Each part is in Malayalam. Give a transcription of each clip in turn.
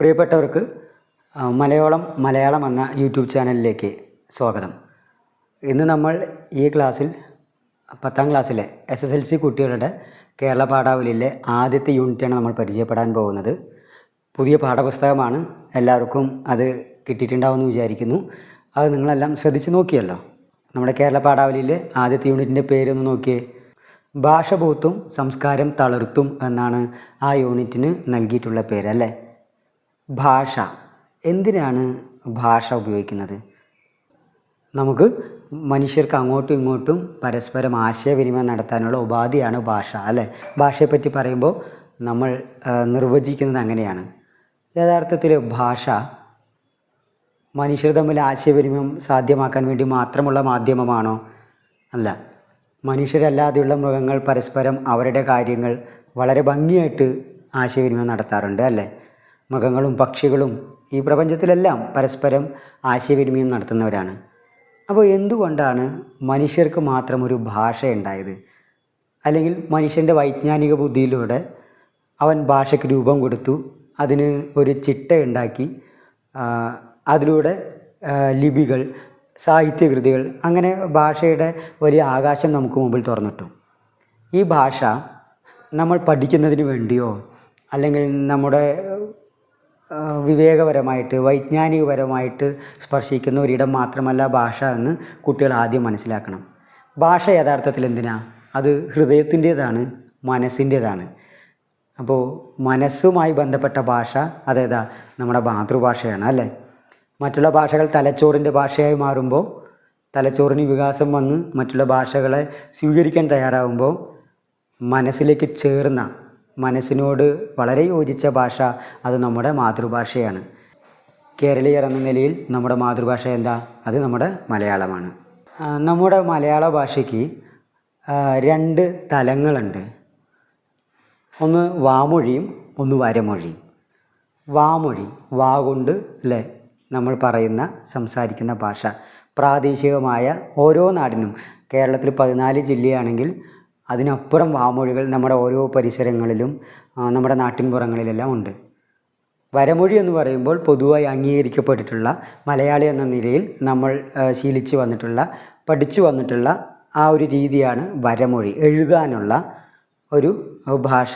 പ്രിയപ്പെട്ടവർക്ക് മലയാളം എന്ന യൂട്യൂബ് ചാനലിലേക്ക് സ്വാഗതം. ഇന്ന് നമ്മൾ ഈ ക്ലാസ്സിൽ 10ാം ക്ലാസ്സിലെ SSLC കുട്ടികളുടെ കേരള പാഠാവലിയിലെ ആദ്യത്തെ യൂണിറ്റാണ് നമ്മൾ പരിചയപ്പെടാൻ പോകുന്നത്. പുതിയ പാഠപുസ്തകമാണ്, എല്ലാവർക്കും അത് കിട്ടിയിട്ടുണ്ടാവുമെന്ന് വിചാരിക്കുന്നു. അത് നിങ്ങളെല്ലാം ശ്രദ്ധിച്ച് നോക്കിയല്ലോ. നമ്മുടെ കേരള പാഠാവലിയിലെ ആദ്യത്തെ യൂണിറ്റിൻ്റെ പേരൊന്ന് നോക്കിയേ. ഭാഷ പൂത്തും സംസ്കാരം തളർത്തും എന്നാണ് ആ യൂണിറ്റിന് നൽകിയിട്ടുള്ള പേരല്ലേ. ഭാഷ, എന്തിനാണ് ഭാഷ ഉപയോഗിക്കുന്നത്? നമുക്ക് മനുഷ്യർക്ക് അങ്ങോട്ടും ഇങ്ങോട്ടും പരസ്പരം ആശയവിനിമയം നടത്താനുള്ള ഉപാധിയാണ് ഭാഷ അല്ലേ. ഭാഷയെപ്പറ്റി പറയുമ്പോൾ നമ്മൾ നിർവചിക്കുന്നത് അങ്ങനെയാണ്. യഥാർത്ഥത്തിൽ ഭാഷ മനുഷ്യർ തമ്മിൽ ആശയവിനിമയം സാധ്യമാക്കാൻ വേണ്ടി മാത്രമുള്ള മാധ്യമമാണോ? അല്ല. മനുഷ്യരല്ലാതെയുള്ള മൃഗങ്ങൾ പരസ്പരം അവരുടെ കാര്യങ്ങൾ വളരെ ഭംഗിയായിട്ട് ആശയവിനിമയം നടത്താറുണ്ട് അല്ലേ. മൃഗങ്ങളും പക്ഷികളും ഈ പ്രപഞ്ചത്തിലെല്ലാം പരസ്പരം ആശയവിനിമയം നടത്തുന്നവരാണ്. അപ്പോൾ എന്തുകൊണ്ടാണ് മനുഷ്യർക്ക് മാത്രം ഒരു ഭാഷ ഉണ്ടായത്? അല്ലെങ്കിൽ മനുഷ്യൻ്റെ വൈജ്ഞാനിക ബുദ്ധിയിലൂടെ അവൻ ഭാഷയ്ക്ക് രൂപം കൊടുത്തു, അതിന് ഒരു ചിട്ട ഉണ്ടാക്കി, അതിലൂടെ ലിപികൾ, സാഹിത്യകൃതികൾ, അങ്ങനെ ഭാഷയുടെ വലിയ ആകാശം നമുക്ക് മുമ്പിൽ തുറന്നിട്ടു. ഈ ഭാഷ നമ്മൾ പഠിക്കുന്നതിന് വേണ്ടിയോ അല്ലെങ്കിൽ നമ്മുടെ വിവേകപരമായിട്ട് വൈജ്ഞാനികപരമായിട്ട് സ്പർശിക്കുന്ന ഒരിടം മാത്രമല്ല ഭാഷ എന്ന് കുട്ടികൾ ആദ്യം മനസ്സിലാക്കണം. ഭാഷ യഥാർത്ഥത്തിൽ എന്തിനാ? അത് ഹൃദയത്തിൻ്റേതാണ്, മനസ്സിൻ്റേതാണ്. അപ്പോൾ മനസ്സുമായി ബന്ധപ്പെട്ട ഭാഷ അതേതാ? നമ്മുടെ മാതൃഭാഷയാണ് അല്ലേ. മറ്റുള്ള ഭാഷകൾ തലച്ചോറിൻ്റെ ഭാഷയായി മാറുമ്പോൾ, തലച്ചോറിന് വികാസം വന്ന് മറ്റുള്ള ഭാഷകളെ സ്വീകരിക്കാൻ തയ്യാറാവുമ്പോൾ മനസ്സിലേക്ക് ചേർന്ന, മനസ്സിനോട് വളരെ യോജിച്ച ഭാഷ അത് നമ്മുടെ മാതൃഭാഷയാണ്. കേരളീയർ എന്ന നിലയിൽ നമ്മുടെ മാതൃഭാഷ എന്താ? അത് നമ്മുടെ മലയാളമാണ്. നമ്മുടെ മലയാള ഭാഷയ്ക്ക് 2 തലങ്ങളുണ്ട്. ഒന്ന് വാമൊഴിയും ഒന്ന് വരമൊഴിയും. വാമൊഴി, വാ കൊണ്ട് അല്ലേ നമ്മൾ പറയുന്ന സംസാരിക്കുന്ന ഭാഷ. പ്രാദേശികമായ ഓരോ നാടിനും, കേരളത്തിൽ 14 ജില്ലയാണെങ്കിൽ അതിനപ്പുറം വാമൊഴികൾ നമ്മുടെ ഓരോ പരിസരങ്ങളിലും നമ്മുടെ നാട്ടിൻപുറങ്ങളിലെല്ലാം ഉണ്ട്. വരമൊഴി എന്ന് പറയുമ്പോൾ പൊതുവായി അംഗീകരിക്കപ്പെട്ടിട്ടുള്ള, മലയാളി എന്ന നിലയിൽ നമ്മൾ ശീലിച്ചു വന്നിട്ടുള്ള, പഠിച്ചു വന്നിട്ടുള്ള ആ ഒരു രീതിയാണ് വരമൊഴി. എഴുതാനുള്ള ഒരു ഭാഷ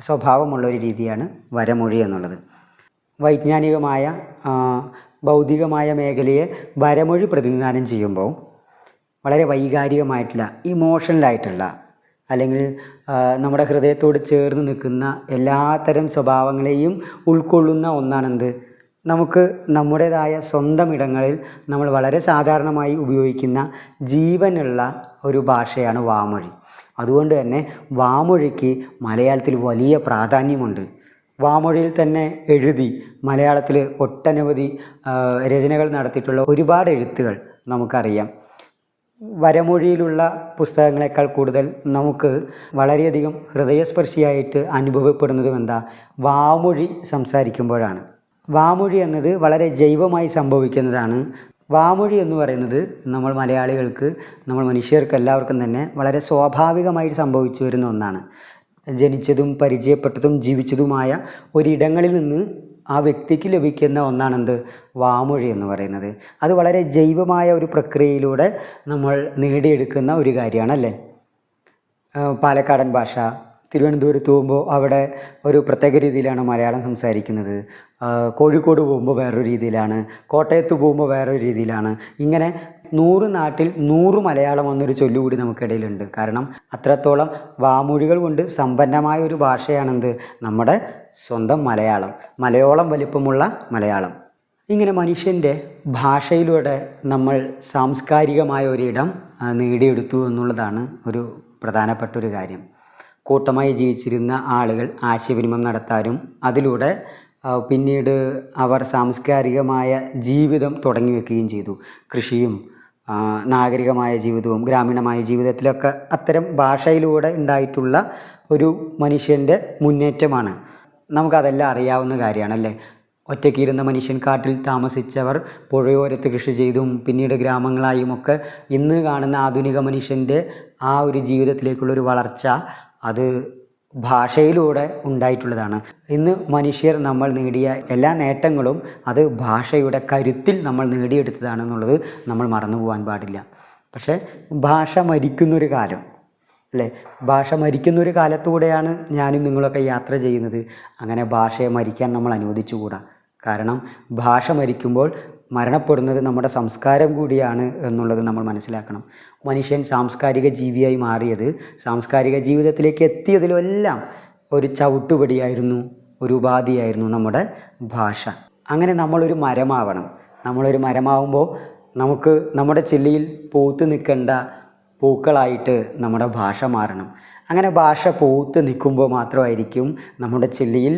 സ്വഭാവമുള്ള ഒരു രീതിയാണ് വരമൊഴി എന്നുള്ളത്. വൈജ്ഞാനികമായ ഭൗതികമായ മേഖലയെ വരമൊഴി പ്രതിനിധാനം ചെയ്യുമ്പോൾ വളരെ വൈകാരികമായിട്ടുള്ള, ഇമോഷണലായിട്ടുള്ള, അല്ലെങ്കിൽ നമ്മുടെ ഹൃദയത്തോട് ചേർന്ന് നിൽക്കുന്ന എല്ലാത്തരം സ്വഭാവങ്ങളെയും ഉൾക്കൊള്ളുന്ന ഒന്നാണെന്ത്? നമുക്ക് നമ്മുടേതായ സ്വന്തം ഇടങ്ങളിൽ നമ്മൾ വളരെ സാധാരണമായി ഉപയോഗിക്കുന്ന ജീവനുള്ള ഒരു ഭാഷയാണ് വാമൊഴി. അതുകൊണ്ട് തന്നെ വാമൊഴിക്ക് മലയാളത്തിൽ വലിയ പ്രാധാന്യമുണ്ട്. വാമൊഴിയിൽ തന്നെ എഴുതി മലയാളത്തിൽ ഒട്ടനവധി രചനകൾ നടത്തിയിട്ടുള്ള ഒരുപാട് എഴുത്തുകൾ നമുക്കറിയാം. വരമൊഴിയിലുള്ള പുസ്തകങ്ങളെക്കാൾ കൂടുതൽ നമുക്ക് വളരെയധികം ഹൃദയസ്പർശിയായിട്ട് അനുഭവപ്പെടുന്നതും എന്താ? വാമൊഴി സംസാരിക്കുമ്പോഴാണ്. വാമൊഴി എന്നത് വളരെ ജൈവമായി സംഭവിക്കുന്നതാണ്. വാമൊഴി എന്ന് പറയുന്നത് നമ്മൾ മലയാളികൾക്ക്, നമ്മൾ മനുഷ്യർക്ക് എല്ലാവർക്കും തന്നെ വളരെ സ്വാഭാവികമായിട്ട് സംഭവിച്ചു വരുന്ന ഒന്നാണ്. ജനിച്ചതും പരിചയപ്പെട്ടതും ജീവിച്ചതുമായ ഒരിടങ്ങളിൽ നിന്ന് ആ വ്യക്തിക്ക് ലഭിക്കുന്ന ഒന്നാണെന്ത്? വാമൊഴി എന്ന് പറയുന്നത്. അത് വളരെ ജൈവമായ ഒരു പ്രക്രിയയിലൂടെ നമ്മൾ നേടിയെടുക്കുന്ന ഒരു കാര്യമാണല്ലേ. പാലക്കാടൻ ഭാഷ, തിരുവനന്തപുരത്ത് പോകുമ്പോൾ അവിടെ ഒരു പ്രത്യേക രീതിയിലാണ് മലയാളം സംസാരിക്കുന്നത്. കോഴിക്കോട് പോകുമ്പോൾ വേറൊരു രീതിയിലാണ്, കോട്ടയത്ത് പോകുമ്പോൾ വേറൊരു രീതിയിലാണ്. ഇങ്ങനെ 100 നാട്ടിൽ 100 മലയാളം എന്നൊരു ചൊല്ലുകൂടി നമുക്കിടയിലുണ്ട്. കാരണം അത്രത്തോളം വാമൊഴികൾ കൊണ്ട് സമ്പന്നമായ ഒരു ഭാഷയാണെന്ത്? നമ്മുടെ സ്വന്തം മലയാളം, മലയോളം വലിപ്പമുള്ള മലയാളം. ഇങ്ങനെ മനുഷ്യൻ്റെ ഭാഷയിലൂടെ നമ്മൾ സാംസ്കാരികമായ ഒരിടം നേടിയെടുത്തു എന്നുള്ളതാണ് ഒരു പ്രധാനപ്പെട്ട ഒരു കാര്യം. കൂട്ടമായി ജീവിച്ചിരുന്ന ആളുകൾ ആശയവിനിമയം നടത്താനും അതിലൂടെ പിന്നീട് അവർ സാംസ്കാരികമായ ജീവിതം തുടങ്ങി വയ്ക്കുകയും ചെയ്തു. കൃഷിയും നാഗരികമായ ജീവിതവും ഗ്രാമീണമായ ജീവിതത്തിലൊക്കെ അത്തരം ഭാഷയിലൂടെ ഉണ്ടായിട്ടുള്ള ഒരു മനുഷ്യൻ്റെ മുന്നേറ്റമാണ്. നമുക്കതെല്ലാം അറിയാവുന്ന കാര്യമാണല്ലേ. ഒറ്റയ്ക്കിരുന്ന മനുഷ്യൻ കാട്ടിൽ താമസിച്ചവർ പുഴയോരത്ത് കൃഷി ചെയ്തും പിന്നീട് ഗ്രാമങ്ങളായുമൊക്കെ ഇന്ന് കാണുന്ന ആധുനിക മനുഷ്യൻ്റെ ആ ഒരു ജീവിതത്തിലേക്കുള്ളൊരു വളർച്ച അത് ഭാഷയിലൂടെ ഉണ്ടായിട്ടുള്ളതാണ്. ഇന്ന് മനുഷ്യർ നമ്മൾ നേടിയ എല്ലാ നേട്ടങ്ങളും അത് ഭാഷയുടെ കരുത്തിൽ നമ്മൾ നേടിയെടുത്തതാണെന്നുള്ളത് നമ്മൾ മറന്നു പോകാൻ പാടില്ല. പക്ഷേ ഭാഷ മരിക്കുന്നൊരു കാലം അല്ലേ, ഭാഷ മരിക്കുന്നൊരു കാലത്തൂടെയാണ് ഞാനും നിങ്ങളൊക്കെ യാത്ര ചെയ്യുന്നത്. അങ്ങനെ ഭാഷയെ മരിക്കാൻ നമ്മൾ അനുവദിച്ചുകൂടാ. കാരണം ഭാഷ മരിക്കുമ്പോൾ മരണപ്പെടുന്നത് നമ്മുടെ സംസ്കാരം കൂടിയാണ് എന്നുള്ളത് നമ്മൾ മനസ്സിലാക്കണം. മനുഷ്യൻ സാംസ്കാരിക ജീവിയായി മാറിയത്, സാംസ്കാരിക ജീവിതത്തിലേക്ക് എത്തിയതിലെല്ലാം ഒരു ചവിട്ടുപടിയായിരുന്നു, ഒരു ഉപാധിയായിരുന്നു നമ്മുടെ ഭാഷ. അങ്ങനെ നമ്മളൊരു മരമാവണം. നമ്മളൊരു മരമാവുമ്പോൾ നമുക്ക് നമ്മുടെ ചെല്ലിയിൽ പൂത്ത് നിൽക്കേണ്ട പൂക്കളായിട്ട് നമ്മുടെ ഭാഷ മാറണം. അങ്ങനെ ഭാഷ പൂത്ത് നിൽക്കുമ്പോൾ മാത്രമായിരിക്കും നമ്മുടെ ചെല്ലിയിൽ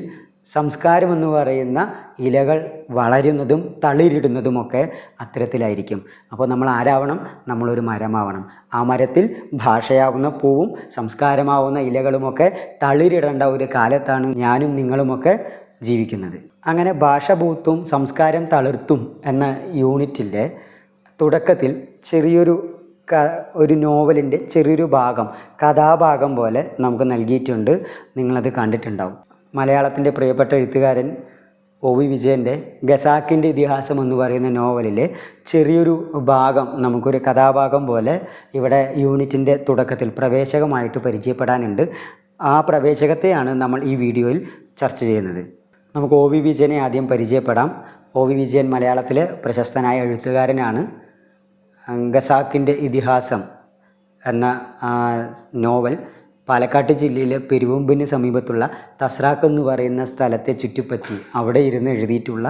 സംസ്കാരമെന്ന് പറയുന്ന ഇലകൾ വളരുന്നതും തളിരിടുന്നതുമൊക്കെ അത്തരത്തിലായിരിക്കും. അപ്പോൾ നമ്മൾ ആരാവണം? നമ്മളൊരു മരമാവണം. ആ മരത്തിൽ ഭാഷയാവുന്ന പൂവും സംസ്കാരമാവുന്ന ഇലകളുമൊക്കെ തളിരിടേണ്ട ഒരു കാലത്താണ് ഞാനും നിങ്ങളുമൊക്കെ ജീവിക്കുന്നത്. അങ്ങനെ ഭാഷ പൂത്തും സംസ്കാരം തളിർത്തും എന്ന യൂണിറ്റിൻ്റെ തുടക്കത്തിൽ ഒരു നോവലിൻ്റെ ചെറിയൊരു ഭാഗം, കഥാഭാഗം പോലെ നമുക്ക് നൽകിയിട്ടുണ്ട്. നിങ്ങളത് കണ്ടിട്ടുണ്ടാവും. മലയാളത്തിൻ്റെ പ്രിയപ്പെട്ട എഴുത്തുകാരൻ ഒ വി വിജയൻ്റെ ഖസാക്കിൻ്റെ ഇതിഹാസം എന്ന് പറയുന്ന നോവലിലെ ചെറിയൊരു ഭാഗം നമുക്കൊരു കഥാഭാഗം പോലെ ഇവിടെ യൂണിറ്റിൻ്റെ തുടക്കത്തിൽ പ്രവേശകമായിട്ട് പരിചയപ്പെടാനുണ്ട്. ആ പ്രവേശകത്തെയാണ് നമ്മൾ ഈ വീഡിയോയിൽ ചർച്ച ചെയ്യുന്നത്. നമുക്ക് ഒ വി വിജയനെ ആദ്യം പരിചയപ്പെടാം. ഒ വി വിജയൻ മലയാളത്തിലെ പ്രശസ്തനായ എഴുത്തുകാരനാണ്. ഖസാക്കിൻ്റെ ഇതിഹാസം എന്ന നോവൽ പാലക്കാട് ജില്ലയിലെ പെരുവമ്പിന് സമീപത്തുള്ള തസ്രാക്ക് എന്ന് പറയുന്ന സ്ഥലത്തെ ചുറ്റിപ്പറ്റി അവിടെ ഇരുന്ന് എഴുതിയിട്ടുള്ള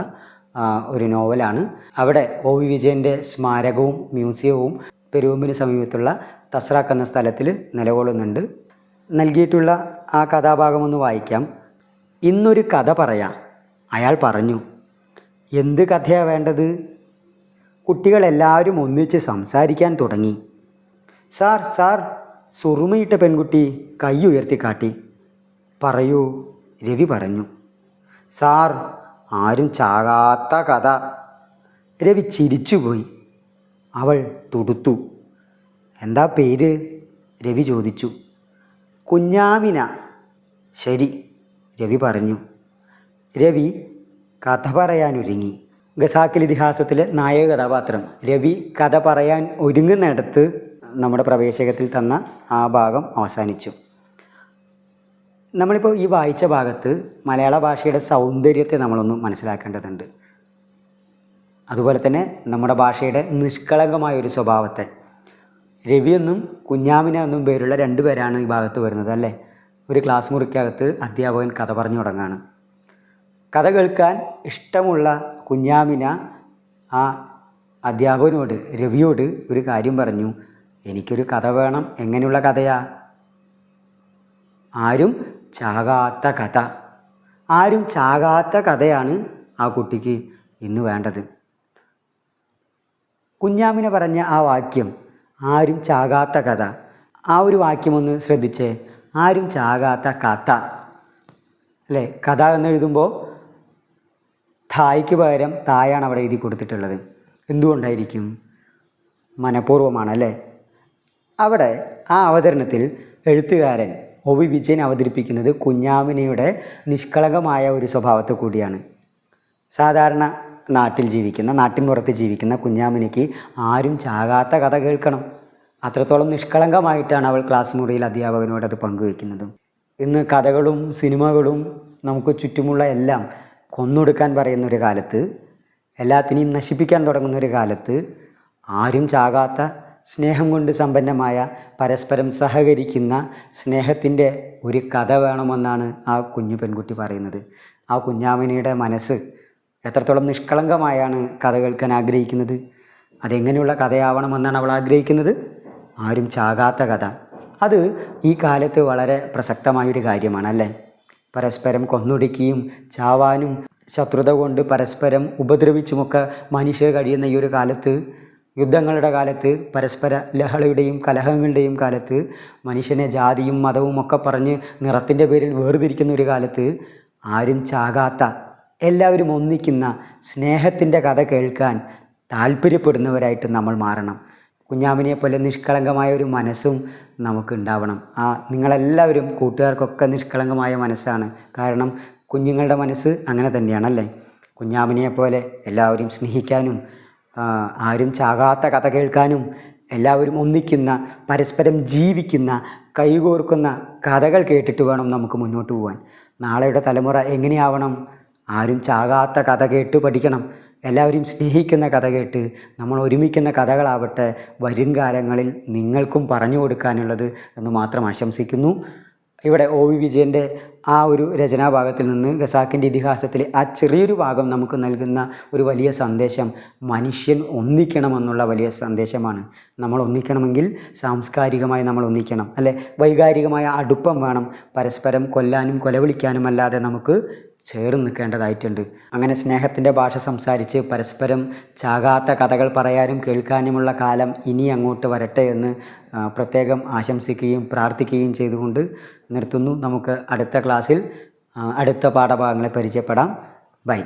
ഒരു നോവലാണ്. അവിടെ ഒ വി വിജയൻ്റെ സ്മാരകവും മ്യൂസിയവും പെരുവമ്പിന് സമീപത്തുള്ള തസ്രാക്ക് എന്ന സ്ഥലത്തിൽ നിലകൊള്ളുന്നുണ്ട്. നൽകിയിട്ടുള്ള ആ കഥാഭാഗമൊന്ന് വായിക്കാം. ഇന്നൊരു കഥ പറയാം. അയാൾ പറഞ്ഞു. എന്ത് കഥയാണ് വേണ്ടത്? കുട്ടികളെല്ലാവരും ഒന്നിച്ച് സംസാരിക്കാൻ തുടങ്ങി. സാർ സാർ, സുറുമയിട്ട പെൺകുട്ടി കൈ ഉയർത്തിക്കാട്ടി. പറയൂ, രവി പറഞ്ഞു. സാർ, ആരും ചാകാത്ത കഥ. രവി ചിരിച്ചുപോയി. അവൾ തുടുത്തു. എന്താ പേര്? രവി ചോദിച്ചു. കുഞ്ഞാമിന. ശരി, രവി പറഞ്ഞു. രവി കഥ പറയാനൊരുങ്ങി. ഖസാക്കിൽ ഇതിഹാസത്തിലെ നായക കഥാപാത്രം രവി കഥ പറയാൻ ഒരുങ്ങുന്നിടത്ത് നമ്മുടെ പ്രവേശകത്തിൽ തന്ന ആ ഭാഗം അവസാനിച്ചു. നമ്മളിപ്പോൾ ഈ വായിച്ച ഭാഗത്ത് മലയാള ഭാഷയുടെ സൗന്ദര്യത്തെ നമ്മളൊന്ന് മനസ്സിലാക്കേണ്ടതുണ്ട്. അതുപോലെ തന്നെ നമ്മുടെ ഭാഷയുടെ നിഷ്കളങ്കമായൊരു സ്വഭാവത്തെ. രവിയെന്നും കുഞ്ഞാമിന എന്നും പേരുള്ള രണ്ടുപേരാണ് ഈ ഭാഗത്ത് വരുന്നത് അല്ലേ. ഒരു ക്ലാസ് മുറിക്കകത്ത് അധ്യാപകൻ കഥ പറഞ്ഞു തുടങ്ങുകയാണ്. കഥ കേൾക്കാൻ ഇഷ്ടമുള്ള കുഞ്ഞാമിന ആ അധ്യാപകനോട്, രവിയോട് ഒരു കാര്യം പറഞ്ഞു. എനിക്കൊരു കഥ വേണം. എങ്ങനെയുള്ള കഥയാ? ആരും ചാകാത്ത കഥ. ആരും ചാകാത്ത കഥയാണ് ആ കുട്ടിക്ക് ഇന്ന് വേണ്ടത്. കുഞ്ഞാമിന പറഞ്ഞ ആ വാക്യം, ആരും ചാകാത്ത കഥ, ആ ഒരു വാക്യമൊന്ന് ശ്രദ്ധിച്ചേ. ആരും ചാകാത്ത കഥ അല്ലേ. കഥ എന്നെഴുതുമ്പോൾ തായ്ക്ക് പകരം തായാണ് അവിടെ എഴുതി കൊടുത്തിട്ടുള്ളത്. എന്തുകൊണ്ടായിരിക്കും? മനഃപൂർവ്വമാണല്ലേ. അവിടെ ആ അവതരണത്തിൽ എഴുത്തുകാരൻ ഒ വി വിജയൻ അവതരിപ്പിക്കുന്നത് കുഞ്ഞാമിനയുടെ നിഷ്കളങ്കമായ ഒരു സ്വഭാവത്തെ കൂടിയാണ്. സാധാരണ നാട്ടിൻ പുറത്ത് ജീവിക്കുന്ന കുഞ്ഞാമിനയ്ക്ക് ആരും ചാകാത്ത കഥ കേൾക്കണം. അത്രത്തോളം നിഷ്കളങ്കമായിട്ടാണ് അവൾ ക്ലാസ് മുറിയിൽ അധ്യാപകനോട് അത് പങ്കുവയ്ക്കുന്നത്. ഇന്ന് കഥകളും സിനിമകളും നമുക്ക് ചുറ്റുമുള്ള എല്ലാം കൊന്നൊടുക്കാൻ പറയുന്നൊരു കാലത്ത്, എല്ലാത്തിനെയും നശിപ്പിക്കാൻ തുടങ്ങുന്നൊരു കാലത്ത്, ആരും ചാകാത്ത സ്നേഹം കൊണ്ട് സമ്പന്നമായ പരസ്പരം സഹകരിക്കുന്ന സ്നേഹത്തിൻ്റെ ഒരു കഥ വേണമെന്നാണ് ആ കുഞ്ഞു പെൺകുട്ടി പറയുന്നത്. ആ കുഞ്ഞാമിനിയുടെ മനസ്സ് എത്രത്തോളം നിഷ്കളങ്കമായാണ് കഥ കേൾക്കാൻ ആഗ്രഹിക്കുന്നത്. അതെങ്ങനെയുള്ള കഥയാവണമെന്നാണ് അവൾ ആഗ്രഹിക്കുന്നത്? ആരും ചാകാത്ത കഥ. അത് ഈ കാലത്ത് വളരെ പ്രസക്തമായൊരു കാര്യമാണ് അല്ലേ. പരസ്പരം കൊന്നൊടുക്കിയും ചാവാനും ശത്രുത കൊണ്ട് പരസ്പരം ഉപദ്രവിച്ചുമൊക്കെ മനുഷ്യർ കഴിയുന്ന ഈ ഒരു കാലത്ത്, യുദ്ധങ്ങളുടെ കാലത്ത്, പരസ്പര ലഹളയുടെയും കലഹങ്ങളുടെയും കാലത്ത്, മനുഷ്യനെ ജാതിയും മതവും ഒക്കെ പറഞ്ഞ് നിറത്തിൻ്റെ പേരിൽ വേർതിരിക്കുന്ന ഒരു കാലത്ത്, ആരും ചാകാത്ത, എല്ലാവരും ഒന്നിക്കുന്ന സ്നേഹത്തിൻ്റെ കഥ കേൾക്കാൻ താല്പര്യപ്പെടുന്നവരായിട്ട് നമ്മൾ മാറണം. കുഞ്ഞാമിനെപ്പോലെ നിഷ്കളങ്കമായ ഒരു മനസ്സും നമുക്കുണ്ടാവണം. നിങ്ങളെല്ലാവരും, കൂട്ടുകാർക്കൊക്കെ നിഷ്കളങ്കമായ മനസ്സാണ്. കാരണം കുഞ്ഞുങ്ങളുടെ മനസ്സ് അങ്ങനെ തന്നെയാണല്ലേ. കുഞ്ഞാമിനിയെ പോലെ എല്ലാവരും സ്നേഹിക്കാനും ആരും ചാകാത്ത കഥ കേൾക്കാനും എല്ലാവരും ഒന്നിക്കുന്ന, പരസ്പരം ജീവിക്കുന്ന, കൈകോർക്കുന്ന കഥകൾ കേട്ടിട്ട് വേണം നമുക്ക് മുന്നോട്ട് പോകാൻ. നാളെയുടെ തലമുറ എങ്ങനെയാവണം? ആരും ചാകാത്ത കഥ കേട്ട് പഠിക്കണം. എല്ലാവരും സ്നേഹിക്കുന്ന കഥ കേട്ട് നമ്മൾ ഒരുമിക്കുന്ന കഥകളാവട്ടെ വരും കാലങ്ങളിൽ നിങ്ങൾക്കും പറഞ്ഞു കൊടുക്കാനുള്ളത് എന്ന് മാത്രം ആശംസിക്കുന്നു. ഇവിടെ OV വിജയൻ്റെ ആ ഒരു രചനാഭാഗത്തിൽ നിന്ന് ഖസാക്കിൻ്റെ ഇതിഹാസത്തിലെ ആ ചെറിയൊരു ഭാഗം നമുക്ക് നൽകുന്ന ഒരു വലിയ സന്ദേശം മനുഷ്യൻ ഒന്നിക്കണമെന്നുള്ള വലിയ സന്ദേശമാണ്. നമ്മൾ ഒന്നിക്കണമെങ്കിൽ സാംസ്കാരികമായി നമ്മൾ ഒന്നിക്കണം, അല്ലെ? വൈകാരികമായ അടുപ്പം വേണം. പരസ്പരം കൊല്ലാനും കൊലവിളിക്കാനും അല്ലാതെ നമുക്ക് ചേർന്ന് നിൽക്കേണ്ടതായിട്ടുണ്ട്. അങ്ങനെ സ്നേഹത്തിൻ്റെ ഭാഷ സംസാരിച്ച് പരസ്പരം ചാകാത്ത കഥകൾ പറയാനും കേൾക്കാനുമുള്ള കാലം ഇനി അങ്ങോട്ട് വരട്ടെ എന്ന് പ്രത്യേകം ആശംസിക്കുകയും പ്രാർത്ഥിക്കുകയും ചെയ്തുകൊണ്ട് നിർത്തുന്നു. നമുക്ക് അടുത്ത ക്ലാസ്സിൽ അടുത്ത പാഠഭാഗങ്ങളെ പരിചയപ്പെടാം. ബൈ.